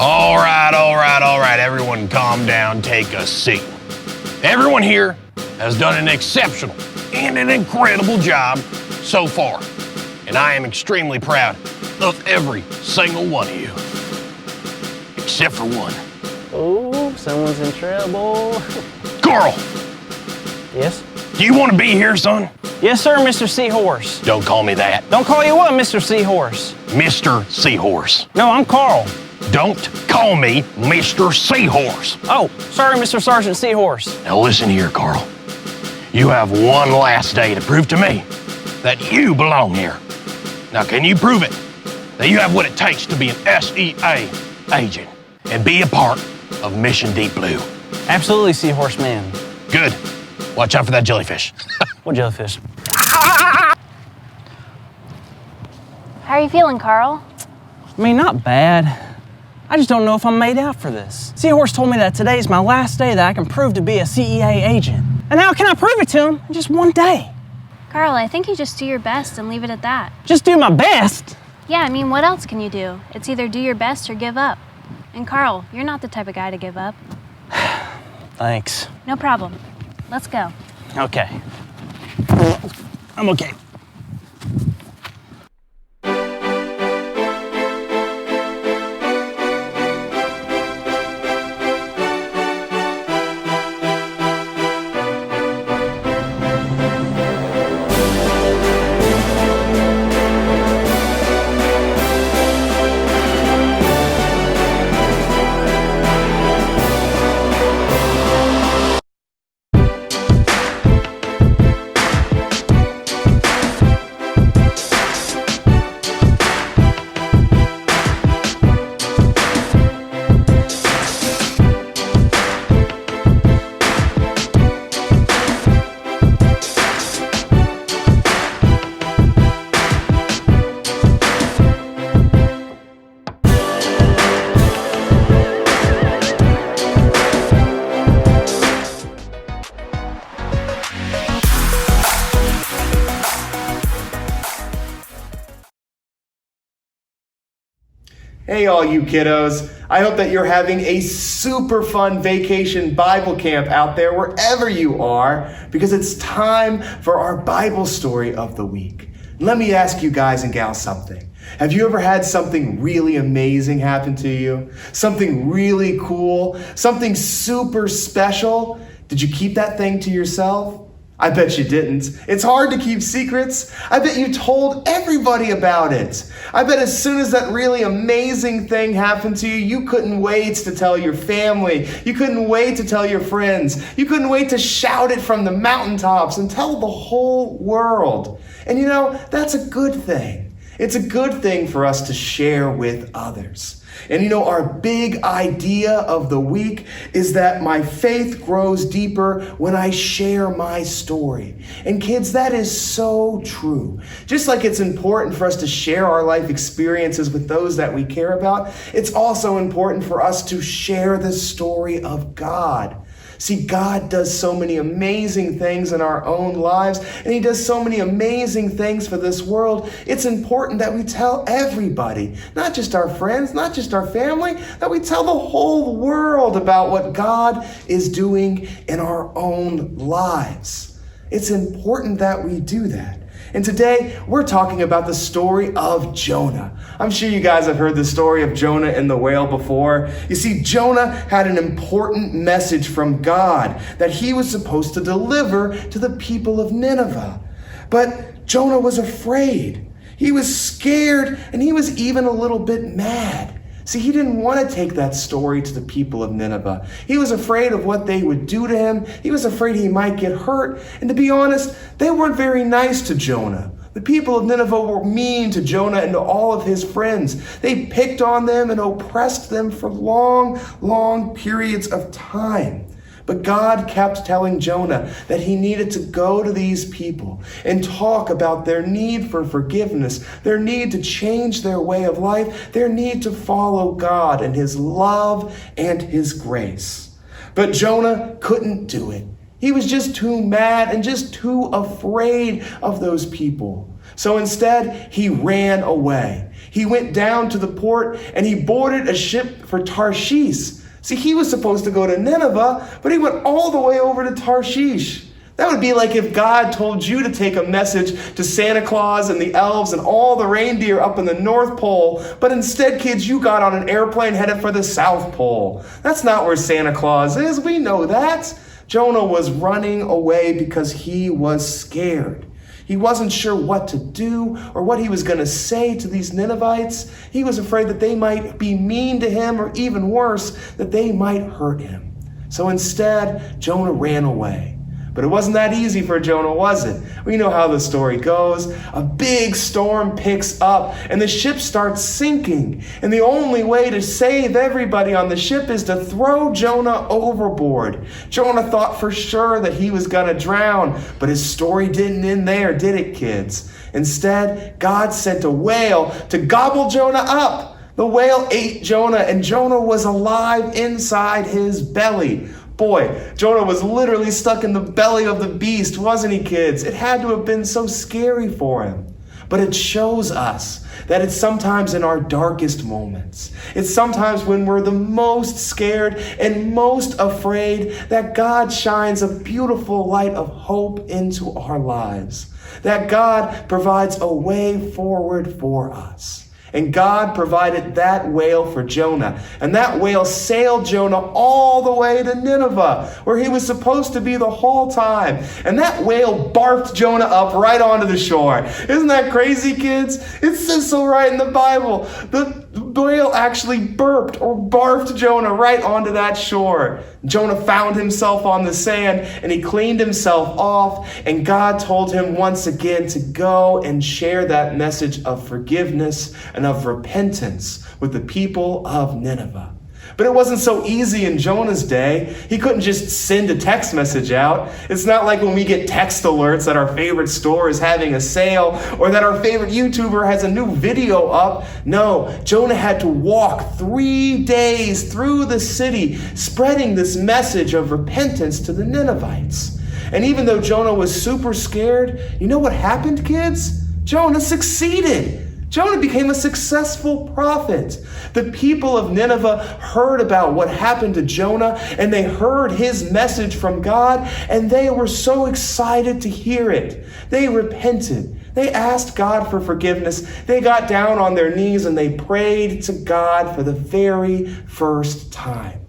All right, everyone calm down, take a seat. Everyone here has done an exceptional and an incredible job so far, and I am extremely proud of every single one of you, except for one. Oh, someone's in trouble. Carl! Yes? Do you want to be here, son? Yes, sir, Mr. Seahorse. Don't call me that. Don't call you what, Mr. Seahorse? Mr. Seahorse. No, I'm Carl. Don't call me Mr. Seahorse. Oh, sorry, Mr. Sergeant Seahorse. Now listen here, Carl. You have one last day to prove to me that you belong here. Now, can you prove it that you have what it takes to be an SEA agent and be a part of Mission Deep Blue? Absolutely, Seahorse man. Good. Watch out for that jellyfish. What jellyfish? How are you feeling, Carl? I mean, not bad. I just don't know if I'm made out for this. Seahorse told me that today is my last day that I can prove to be a CEA agent. And how can I prove it to him in just one day? Carl, I think you just do your best and leave it at that. Just do my best? Yeah, I mean, what else can you do? It's either do your best or give up. And Carl, you're not the type of guy to give up. Thanks. No problem. Let's go. Okay. I'm okay. Hey all you kiddos, I hope that you're having a super fun vacation Bible camp out there wherever you are, because it's time for our Bible story of the week. Let me ask you guys and gals something. Have you ever had something really amazing happen to you? Something really cool? Something super special? Did you keep that thing to yourself? I bet you didn't. It's hard to keep secrets. I bet you told everybody about it. I bet as soon as that really amazing thing happened to you, you couldn't wait to tell your family. You couldn't wait to tell your friends. You couldn't wait to shout it from the mountaintops and tell the whole world. And you know, that's a good thing. It's a good thing for us to share with others. And you know, our big idea of the week is that my faith grows deeper when I share my story. And kids, that is so true. Just like it's important for us to share our life experiences with those that we care about, it's also important for us to share the story of God. See, God does so many amazing things in our own lives, and He does so many amazing things for this world. It's important that we tell everybody, not just our friends, not just our family, that we tell the whole world about what God is doing in our own lives. It's important that we do that. And today, we're talking about the story of Jonah. I'm sure you guys have heard the story of Jonah and the whale before. You see, Jonah had an important message from God that he was supposed to deliver to the people of Nineveh. But Jonah was afraid. He was scared, and he was even a little bit mad. See, he didn't want to take that story to the people of Nineveh. He was afraid of what they would do to him. He was afraid he might get hurt. And to be honest, they weren't very nice to Jonah. The people of Nineveh were mean to Jonah and to all of his friends. They picked on them and oppressed them for long, long periods of time. But God kept telling Jonah that he needed to go to these people and talk about their need for forgiveness, their need to change their way of life, their need to follow God and His love and His grace. But Jonah couldn't do it. He was just too mad and just too afraid of those people. So instead, he ran away. He went down to the port and he boarded a ship for Tarshish. See, he was supposed to go to Nineveh, but he went all the way over to Tarshish. That would be like if God told you to take a message to Santa Claus and the elves and all the reindeer up in the North Pole, but instead, kids, you got on an airplane headed for the South Pole. That's not where Santa Claus is. We know that. Jonah was running away because he was scared. He wasn't sure what to do or what he was going to say to these Ninevites. He was afraid that they might be mean to him, or even worse, that they might hurt him. So instead, Jonah ran away. But it wasn't that easy for Jonah, was it? We know how the story goes. A big storm picks up and the ship starts sinking. And the only way to save everybody on the ship is to throw Jonah overboard. Jonah thought for sure that he was going to drown, but his story didn't end there, did it, kids? Instead, God sent a whale to gobble Jonah up. The whale ate Jonah, and Jonah was alive inside his belly. Boy, Jonah was literally stuck in the belly of the beast, wasn't he, kids? It had to have been so scary for him. But it shows us that it's sometimes in our darkest moments. It's sometimes when we're the most scared and most afraid that God shines a beautiful light of hope into our lives. That God provides a way forward for us. And God provided that whale for Jonah. And that whale sailed Jonah all the way to Nineveh, where he was supposed to be the whole time. And that whale barfed Jonah up right onto the shore. Isn't that crazy, kids? It says so right in the Bible. The whale actually burped or barfed Jonah right onto that shore. Jonah found himself on the sand and he cleaned himself off. And God told him once again to go and share that message of forgiveness and of repentance with the people of Nineveh. But it wasn't so easy in Jonah's day. He couldn't just send a text message out. It's not like when we get text alerts that our favorite store is having a sale or that our favorite YouTuber has a new video up. No, Jonah had to walk 3 days through the city spreading this message of repentance to the Ninevites. And even though Jonah was super scared, you know what happened, kids? Jonah succeeded. Jonah became a successful prophet. The people of Nineveh heard about what happened to Jonah, and they heard his message from God, and they were so excited to hear it. They repented. They asked God for forgiveness. They got down on their knees and they prayed to God for the very first time.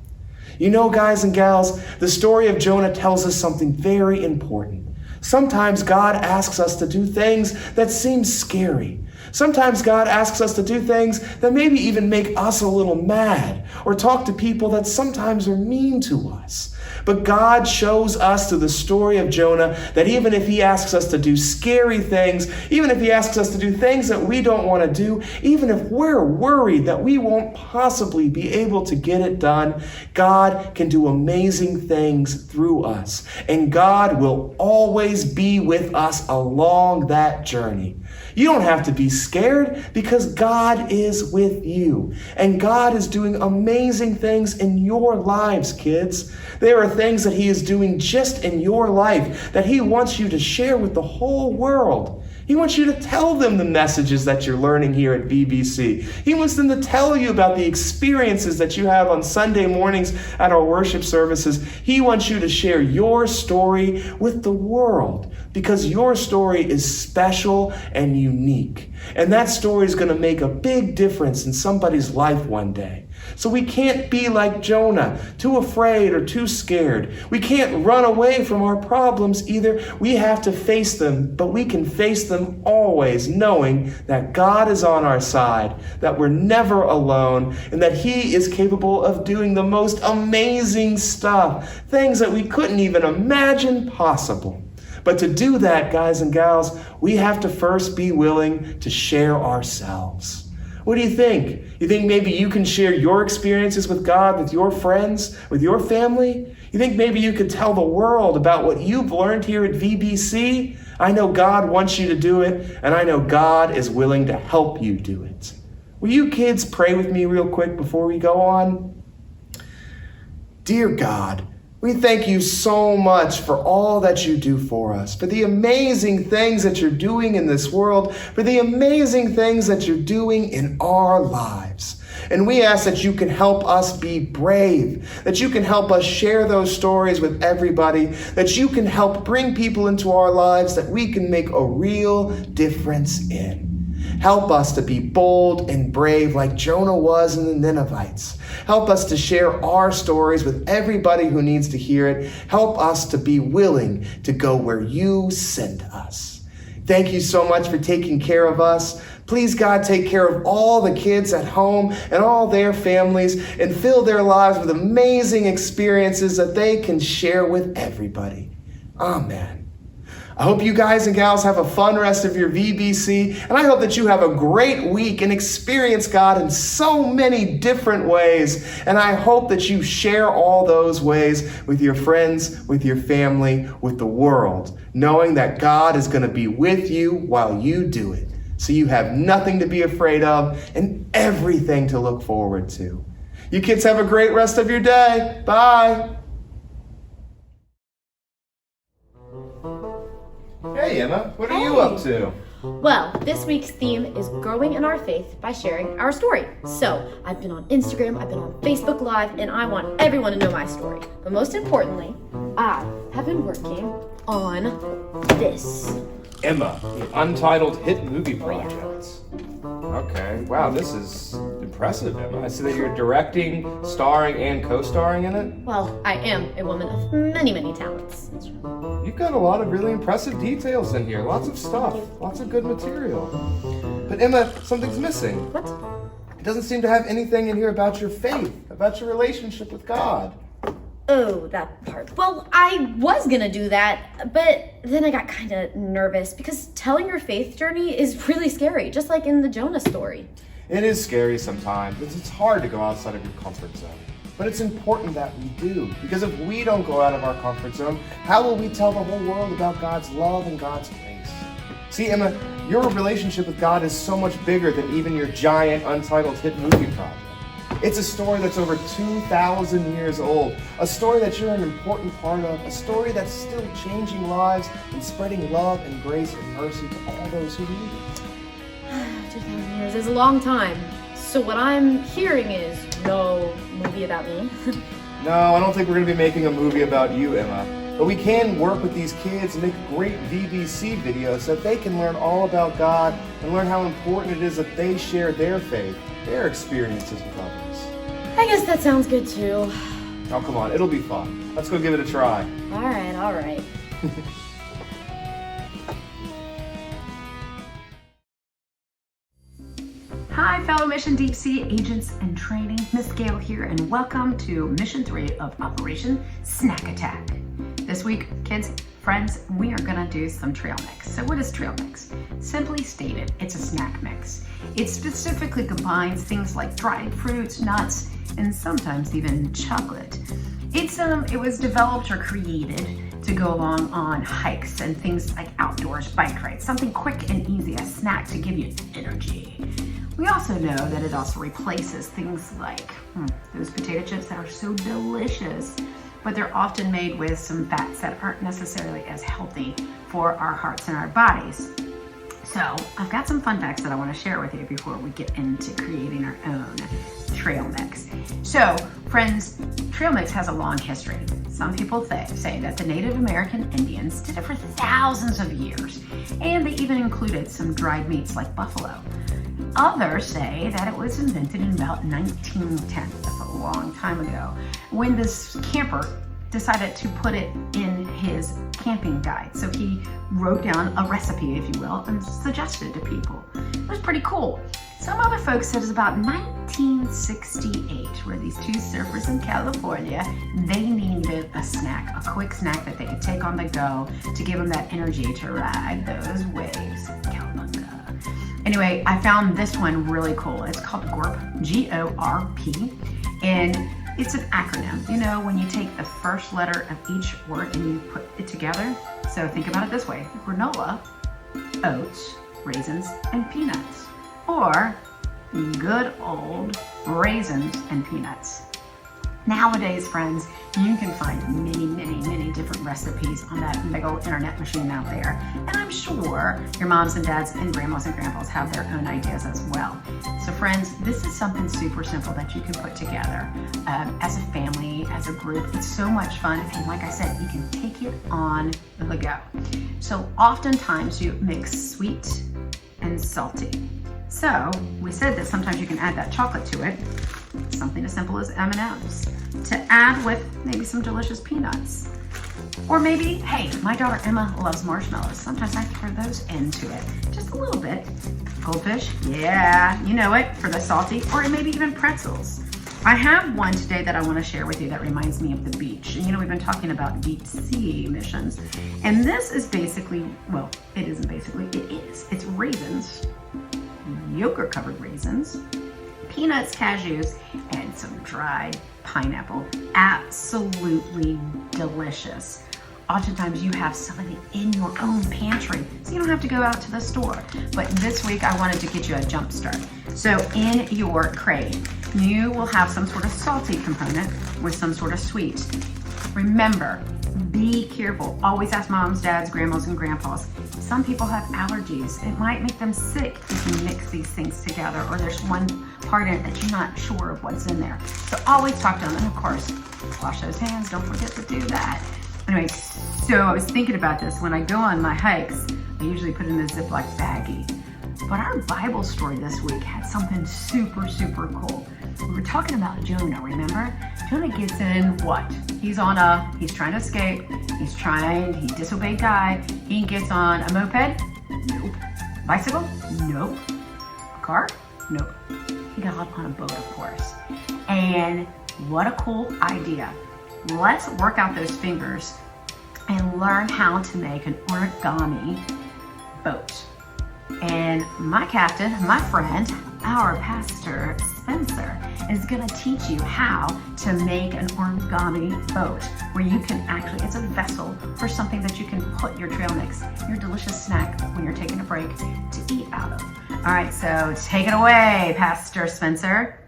You know, guys and gals, the story of Jonah tells us something very important. Sometimes God asks us to do things that seem scary. Sometimes God asks us to do things that maybe even make us a little mad, or talk to people that sometimes are mean to us. But God shows us through the story of Jonah that even if he asks us to do scary things, even if he asks us to do things that we don't want to do, even if we're worried that we won't possibly be able to get it done, God can do amazing things through us. And God will always be with us along that journey. You don't have to be scared because God is with you. And God is doing amazing things in your lives, kids. There are things that he is doing just in your life that he wants you to share with the whole world. He wants you to tell them the messages that you're learning here at VBC. He wants them to tell you about the experiences that you have on Sunday mornings at our worship services. He wants you to share your story with the world because your story is special and unique. And that story is going to make a big difference in somebody's life one day. So we can't be like Jonah, too afraid or too scared. We can't run away from our problems either. We have to face them, but we can face them always knowing that God is on our side, that we're never alone, and that he is capable of doing the most amazing stuff, things that we couldn't even imagine possible. But to do that, guys and gals, we have to first be willing to share ourselves. What do you think? You think maybe you can share your experiences with God, with your friends, with your family? You think maybe you could tell the world about what you've learned here at VBC? I know God wants you to do it, and I know God is willing to help you do it. Will you kids pray with me real quick before we go on? Dear God, We thank you so much for all that you do for us, for the amazing things that you're doing in this world, for the amazing things that you're doing in our lives. And we ask that you can help us be brave, that you can help us share those stories with everybody, that you can help bring people into our lives that we can make a real difference in. Help us to be bold and brave like Jonah was in the Ninevites. Help us to share our stories with everybody who needs to hear it. Help us to be willing to go where you send us. Thank you so much for taking care of us. Please, God, take care of all the kids at home and all their families and fill their lives with amazing experiences that they can share with everybody. Amen. I hope you guys and gals have a fun rest of your VBC, and I hope that you have a great week and experience God in so many different ways. And I hope that you share all those ways with your friends, with your family, with the world, knowing that God is going to be with you while you do it. So you have nothing to be afraid of and everything to look forward to. You kids have a great rest of your day. Bye. Hey, Emma, what are you up to? Well, this week's theme is growing in our faith by sharing our story. So, I've been on Instagram, I've been on Facebook Live, and I want everyone to know my story. But most importantly, I have been working on this. Emma, the untitled hit movie Oh, yeah. project. Okay, wow, this is impressive, Emma. I see that you're directing, starring, and co-starring in it. Well, I am a woman of many, many talents. You've got a lot of really impressive details in here. Lots of stuff, lots of good material. But Emma, something's missing. What? It doesn't seem to have anything in here about your faith, about your relationship with God. Oh, that part. Well, I was gonna do that, but then I got kind of nervous because telling your faith journey is really scary, just like in the Jonah story. It is scary sometimes. It's hard to go outside of your comfort zone. But it's important that we do, because if we don't go out of our comfort zone, how will we tell the whole world about God's love and God's grace? See, Emma, your relationship with God is so much bigger than even your giant untitled hit movie project. It's a story that's over 2,000 years old, a story that you're an important part of, a story that's still changing lives and spreading love and grace and mercy to all those who need it. 2,000 years is a long time. So what I'm hearing is no movie about me. No, I don't think we're going to be making a movie about you, Emma. But we can work with these kids and make great VBC videos so that they can learn all about God and learn how important it is that they share their faith, their experiences with others. I guess that sounds good too. Oh, come on, it'll be fun. Let's go give it a try. All right. Hi, fellow Mission Deep Sea agents and training. Miss Gail here, and welcome to Mission 3 of Operation Snack Attack. This week, kids, friends, we are gonna do some trail mix. So what is trail mix? Simply stated, it's a snack mix. It specifically combines things like dried fruits, nuts, and sometimes even chocolate. It was developed or created to go along on hikes and things like outdoors, bike rides, something quick and easy, a snack to give you energy. We also know that it also replaces things like those potato chips that are so delicious, but they're often made with some fats that aren't necessarily as healthy for our hearts and our bodies. So I've got some fun facts that I want to share with you before we get into creating our own trail mix. So friends, trail mix has a long history. Some people say that the Native American Indians did it for thousands of years, and they even included some dried meats like buffalo. Others say that it was invented in about 1910, that's a long time ago, when this camper decided to put it in his camping guide. So he wrote down a recipe, if you will, and suggested it to people. It was pretty cool. Some other folks said it's about 1968, where these two surfers in California, they needed a snack, a quick snack that they could take on the go to give them that energy to ride those waves. Cowabunga. Anyway, I found this one really cool. It's called GORP, G-O-R-P, and it's an acronym. You know, when you take the first letter of each word and you put it together. So think about it this way: granola, oats, raisins, and peanuts. Or good old raisins and peanuts. Nowadays, friends, you can find many different recipes on that big old internet machine out there. And I'm sure your moms and dads and grandmas and grandpas have their own ideas as well. So friends, this is something super simple that you can put together as a family, as a group. It's so much fun. And like I said, you can take it on the go. So oftentimes you mix sweet and salty. So we said that sometimes you can add that chocolate to it. Something as simple as M&Ms to add with maybe some delicious peanuts. Or maybe, hey, my daughter Emma loves marshmallows. Sometimes I throw those into it, just a little bit. Goldfish, yeah, you know it, for the salty, or maybe even pretzels. I have one today that I want to share with you that reminds me of the beach. And you know, we've been talking about deep sea missions. And this is basically, well, it isn't basically, it is. It's raisins, yogurt covered raisins, peanuts, cashews, and some dried pineapple. Absolutely delicious. Oftentimes you have some of it in your own pantry, so you don't have to go out to the store. But this week I wanted to get you a jump start. So in your crate, you will have some sort of salty component with some sort of sweet. Remember, be careful. Always ask moms, dads, grandmas, and grandpas. Some people have allergies. It might make them sick if you mix these things together, or there's one part in it that you're not sure of what's in there. So always talk to them. And of course, wash those hands. Don't forget to do that. Anyway, so I was thinking about this. When I go on my hikes, I usually put in a Ziploc baggie. But our Bible story this week had something super cool. We were talking about Jonah, remember? Jonah gets in what? He's trying to escape. He disobeyed God. He gets on a moped? Nope. Bicycle? Nope. A car? Nope. He got up on a boat, of course. And what a cool idea. Let's work out those fingers and learn how to make an origami boat. And my captain, my friend, our pastor, Spencer, is gonna teach you how to make an origami boat where you can actually, it's a vessel for something that you can put your trail mix, your delicious snack when you're taking a break to eat out of. All right, so take it away, Pastor Spencer.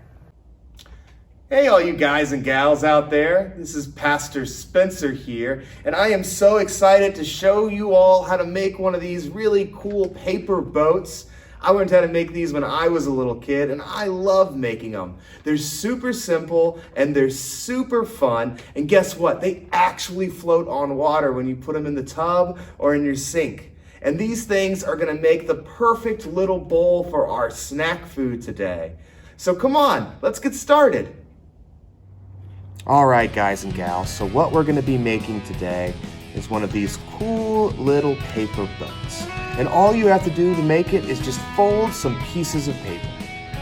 Hey, all you guys and gals out there. This is Pastor Spencer here, and I am so excited to show you all how to make one of these really cool paper boats. I learned how to make these when I was a little kid, and I love making them. They're super simple, and they're super fun, and guess what? They actually float on water when you put them in the tub or in your sink. And these things are gonna make the perfect little bowl for our snack food today. So come on, let's get started. All right, guys and gals, so what we're gonna be making today is one of these cool little paper boats. And all you have to do to make it is just fold some pieces of paper.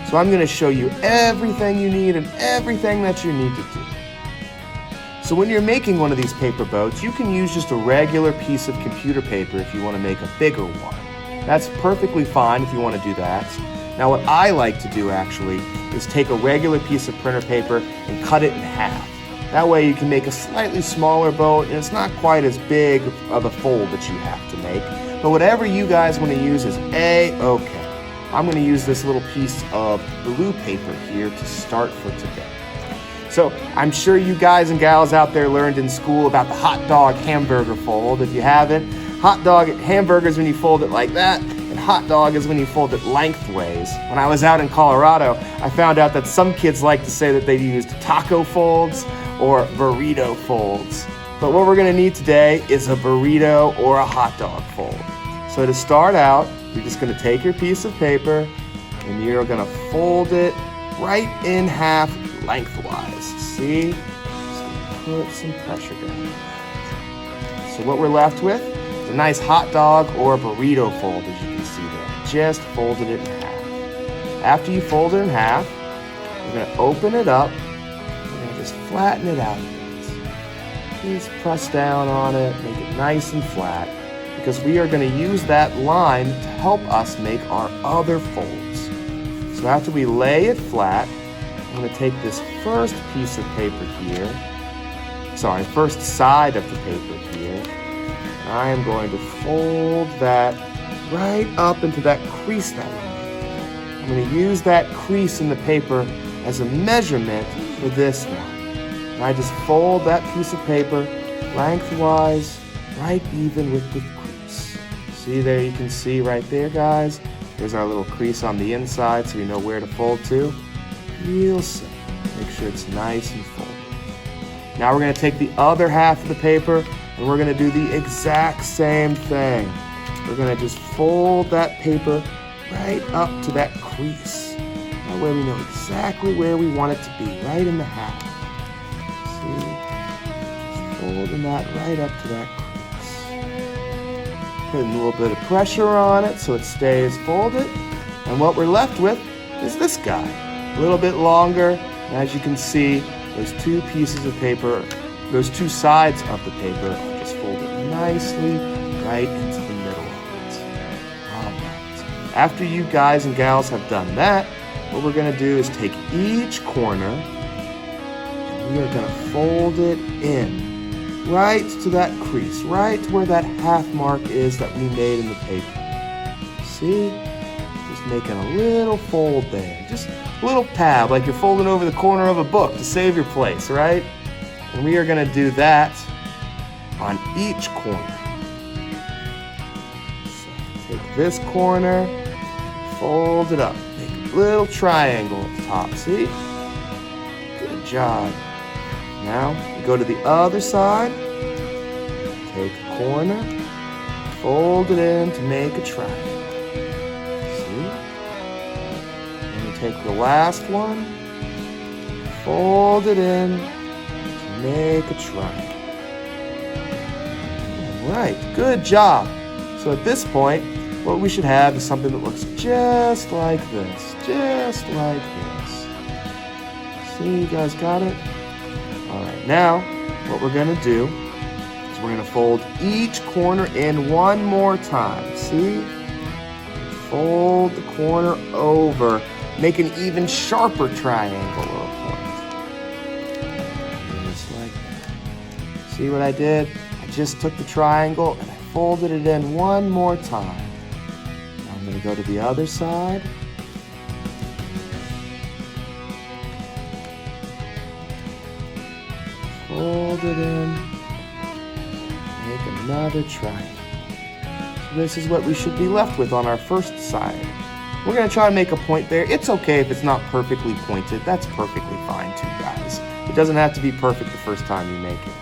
So I'm gonna show you everything you need and everything that you need to do. So when you're making one of these paper boats, you can use just a regular piece of computer paper if you wanna make a bigger one. That's perfectly fine if you wanna do that. Now what I like to do actually is take a regular piece of printer paper and cut it in half. That way you can make a slightly smaller boat and it's not quite as big of a fold that you have to make. But whatever you guys want to use is A-okay. I'm going to use this little piece of blue paper here to start for today. So I'm sure you guys and gals out there learned in school about the hot dog hamburger fold. If you haven't, hot dog hamburger is when you fold it like that, and hot dog is when you fold it lengthways. When I was out in Colorado, I found out that some kids like to say that they used taco folds or burrito folds. But what we're gonna need today is a burrito or a hot dog fold. So to start out, you're just gonna take your piece of paper and you're gonna fold it right in half lengthwise. See? Just gonna put some pressure down. So what we're left with is a nice hot dog or a burrito fold, as you can see there. Just folded it in half. After you fold it in half, you're gonna open it up. Just flatten it out a bit. Please press down on it, make it nice and flat, because we are going to use that line to help us make our other folds. So after we lay it flat, I'm going to take this first piece of paper here, first side of the paper here, and I am going to fold that right up into that crease that we made. I'm going to use that crease in the paper as a measurement for this one. And I just fold that piece of paper lengthwise, right even with the crease. See there, you can see right there, guys. There's our little crease on the inside so we know where to fold to. Real simple. Make sure it's nice and folded. Now we're going to take the other half of the paper and we're going to do the exact same thing. We're going to just fold that paper right up to that crease. That way we know exactly where we want it to be, right in the half. See? Just folding that right up to that crease. Putting a little bit of pressure on it so it stays folded. And what we're left with is this guy. A little bit longer. And as you can see, those two pieces of paper, those two sides of the paper are just folded nicely right into the middle of it. All right. After you guys and gals have done that, what we're going to do is take each corner and we are going to fold it in right to that crease, right to where that half mark is that we made in the paper. See? Just making a little fold there. Just a little pad, like you're folding over the corner of a book to save your place, right? And we are going to do that on each corner. So take this corner, fold it up, make a little triangle at the top, see? Good job. Now, we go to the other side, take a corner, fold it in to make a triangle. Take the last one, fold it in to make a triangle. All right, good job. So at this point, what we should have is something that looks just like this, just like this. See, you guys got it? All right, now what we're gonna do is we're gonna fold each corner in one more time. See? Fold the corner over. Make an even sharper triangle or a point. Just like that. See what I did? I just took the triangle and I folded it in one more time. Now I'm going to go to the other side. Fold it in. Make another triangle. So this is what we should be left with on our first side. We're going to try to make a point there. It's okay if it's not perfectly pointed. That's perfectly fine too, guys. It doesn't have to be perfect the first time you make it.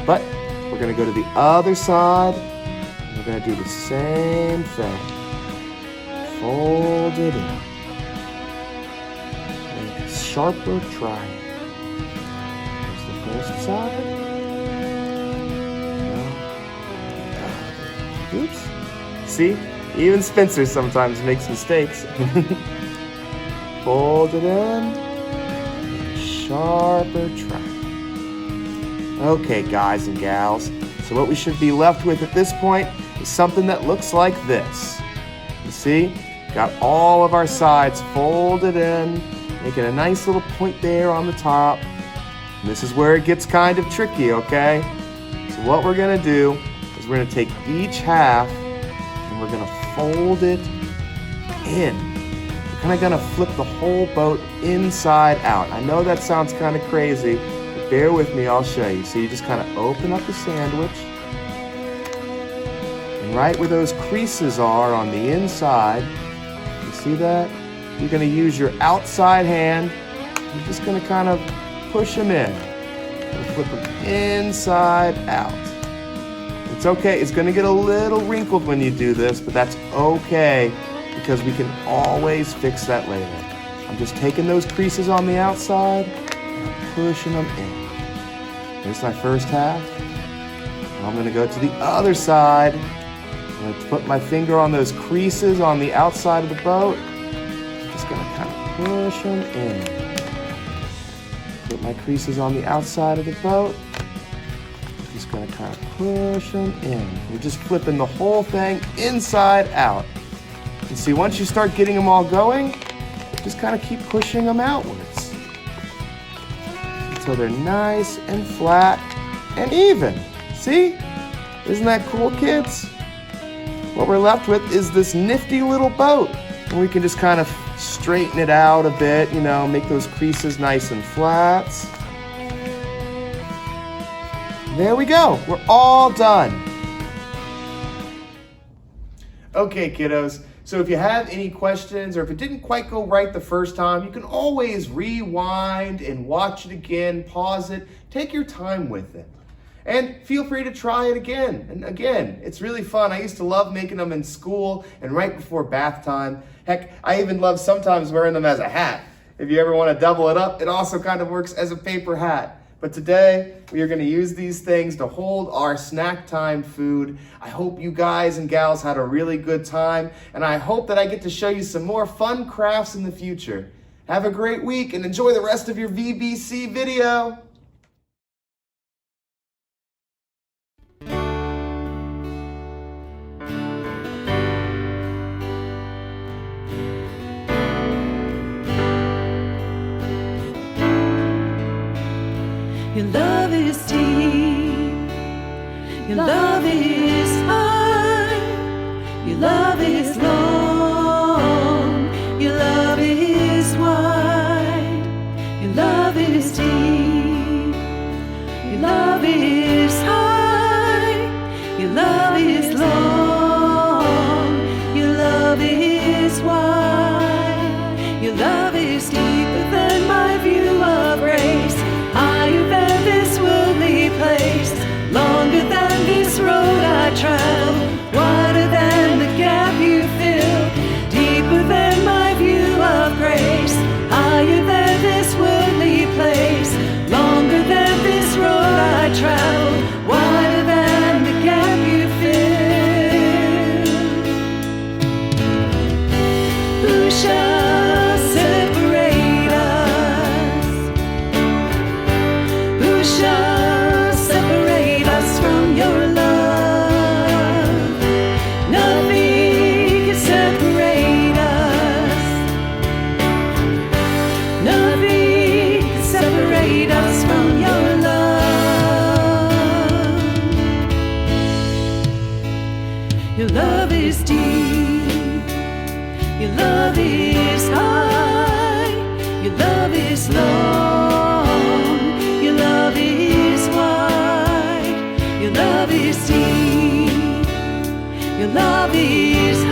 But we're going to go to the other side. And we're going to do the same thing. Fold it in. Make a sharper triangle. There's the first side. Now, oops. See? Even Spencer sometimes makes mistakes. Fold it in. Sharper triangle. Okay, guys and gals. So what we should be left with at this point is something that looks like this. You see? Got all of our sides folded in, making a nice little point there on the top. And this is where it gets kind of tricky, okay? So what we're gonna do is we're gonna take each half and we're gonna fold it in. We're kind of gonna flip the whole boat inside out. I know that sounds kind of crazy, but bear with me, I'll show you. So you just kind of open up the sandwich, and right where those creases are on the inside, you see that? You're gonna use your outside hand. You're just gonna kind of push them in and flip them inside out. It's okay, it's gonna get a little wrinkled when you do this, but that's okay because we can always fix that later. I'm just taking those creases on the outside and I'm pushing them in. Here's my first half. Now I'm gonna go to the other side. I'm gonna put my finger on those creases on the outside of the boat. I'm just gonna kind of push them in. Put my creases on the outside of the boat. Just gonna kind of push them in. We're just flipping the whole thing inside out. And see, once you start getting them all going, just kind of keep pushing them outwards until they're nice and flat and even. See? Isn't that cool, kids? What we're left with is this nifty little boat. And we can just kind of straighten it out a bit, you know, make those creases nice and flat. There we go. We're all done. Okay, kiddos. So if you have any questions or if it didn't quite go right the first time, you can always rewind and watch it again, pause it, take your time with it. And feel free to try it again and again. It's really fun. I used to love making them in school and right before bath time. Heck, I even love sometimes wearing them as a hat. If you ever want to double it up, it also kind of works as a paper hat. But today, we are going to use these things to hold our snack time food. I hope you guys and gals had a really good time, and I hope that I get to show you some more fun crafts in the future. Have a great week and enjoy the rest of your VBC video. Your love is deep, your love is high, your love is long, your love is wide, your love is deep, your love is high, your love is long, your love is wide, your love is deeper than my view of grace. Higher than this worldly place, longer than this road I travel, wider than the gap you fill, deeper than my view of grace. Higher than this worldly place, longer than this road I travel, wider than the gap you fill. Who shall separate us? Who shall separate us from your love? Nothing can separate us. Nothing can separate us from your love. Your love is deep. Your love is high. Your love is long. Your love is wide, your love is deep, your love is